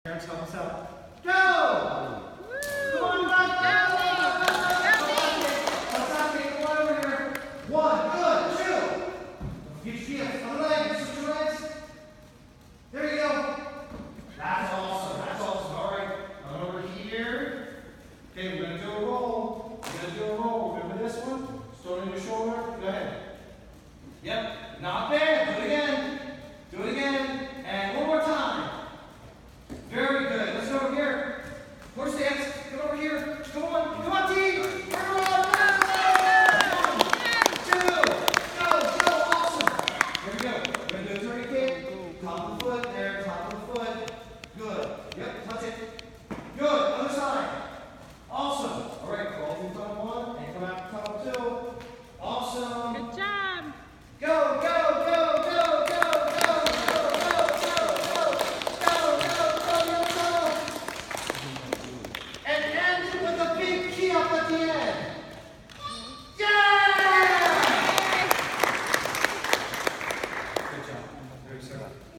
Parents, help us out. Go! Come on, go! Let's not take one over here. One, good, two. Get your feet on the leg, switch your legs. There you go. That's awesome, that's awesome. All right, come over here. Okay, we're gonna do a roll. We're gonna do a roll. Remember this one? Stone on your shoulder. Go ahead. Yep, not bad. Do it again. Do it again. And one more time. Very good. Let's go over here. Push the X